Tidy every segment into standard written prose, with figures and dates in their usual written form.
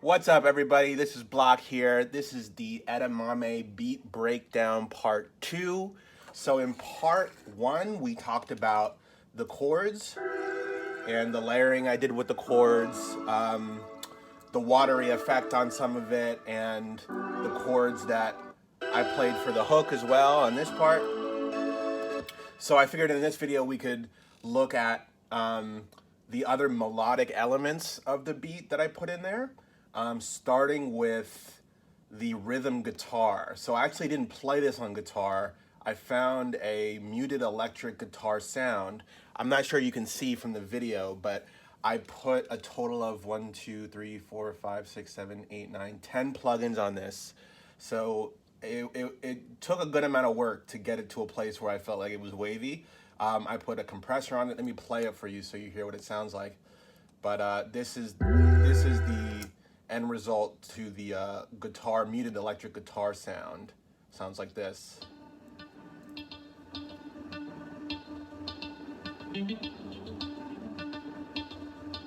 What's up, everybody? This is Block here. This is the Edamame beat breakdown part 2. So in part 1, we talked about the chords and the layering I did with the chords, the watery effect on some of it, and the chords that I played for the hook as well on this part. So I figured in this video we could look at the other melodic elements of the beat that I put in there, starting with the rhythm guitar. So I actually didn't play this on guitar. I found a muted electric guitar sound. I'm not sure you can see from the video, but I put a total of 1, 2, 3, 4, 5, 6, 7, 8, 9, 10 plugins on this. So it took a good amount of work to get it to a place where I felt like it was wavy. I put a compressor on it. Let me play it for you so you hear what it sounds like. But this is the end result to the guitar, muted electric guitar sound. Sounds like this. You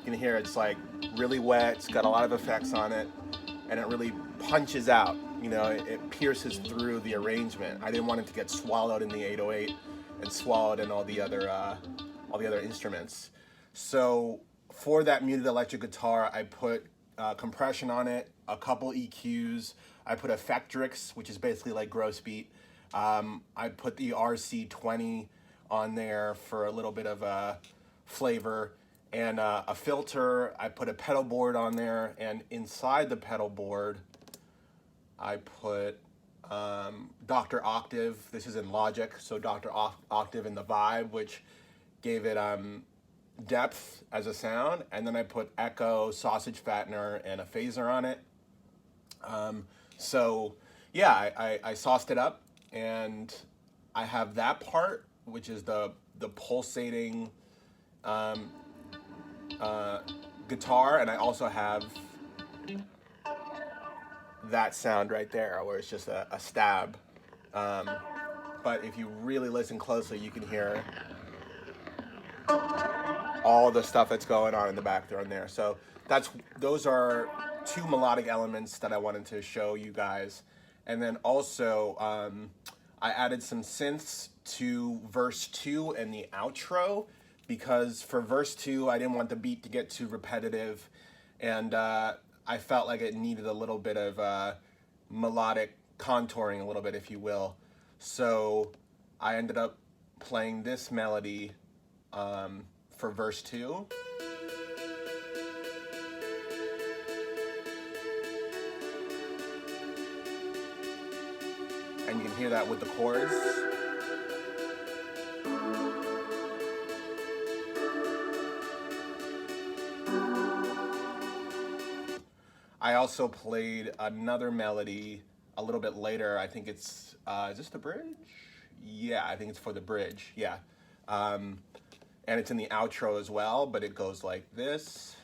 can hear it's like really wet. It's got a lot of effects on it, and it really punches out. You know, it pierces through the arrangement. I didn't want it to get swallowed in the 808 and swallowed in all the other instruments. So for that muted electric guitar, I put compression on it, a couple EQs. I put Effectrix, which is basically like gross beat. I put the RC20 on there for a little bit of a flavor, and a filter. I put a pedal board on there, and inside the pedal board I put Dr. Octave. This is in Logic, so Dr. Octave in the Vibe, which gave it depth as a sound. And then I put echo, sausage fattener, and a phaser on it. So yeah, I sauced it up, and I have that part, which is the pulsating guitar, and I also have that sound right there where it's just a stab. But if you really listen closely, you can hear all the stuff that's going on in the background there. So those are two melodic elements that I wanted to show you guys. And then also I added some synths to verse 2 and the outro, because for verse 2 I didn't want the beat to get too repetitive, and I felt like it needed a little bit of melodic contouring, a little bit, if you will. So I ended up playing this melody for verse 2. And you can hear that with the chords. I also played another melody a little bit later. I think it's, is this the bridge? Yeah, I think it's for the bridge, yeah. And it's in the outro as well, but it goes like this.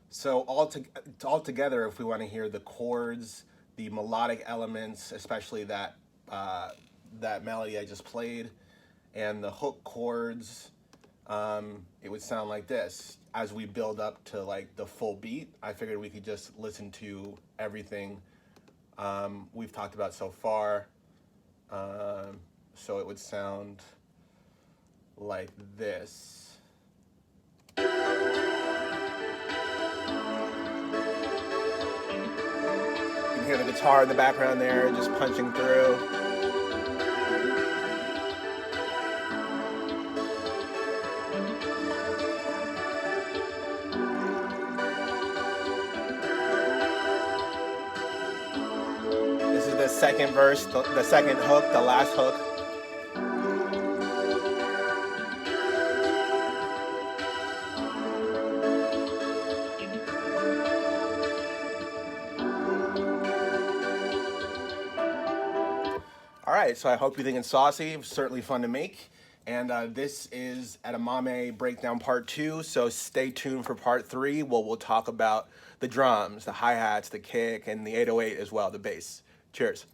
So all together, if we want to hear the chords, the melodic elements, especially that that melody I just played, and the hook chords, it would sound like this. As we build up to like the full beat, I figured we could just listen to everything we've talked about so far. So it would sound like this. Hear the guitar in the background there, just punching through. This is the second verse, the second hook, the last hook. All right, so I hope you think it's saucy. It was certainly fun to make. And this is Edamame Breakdown Part 2, so stay tuned for Part 3, where we'll talk about the drums, the hi-hats, the kick, and the 808 as well, the bass. Cheers.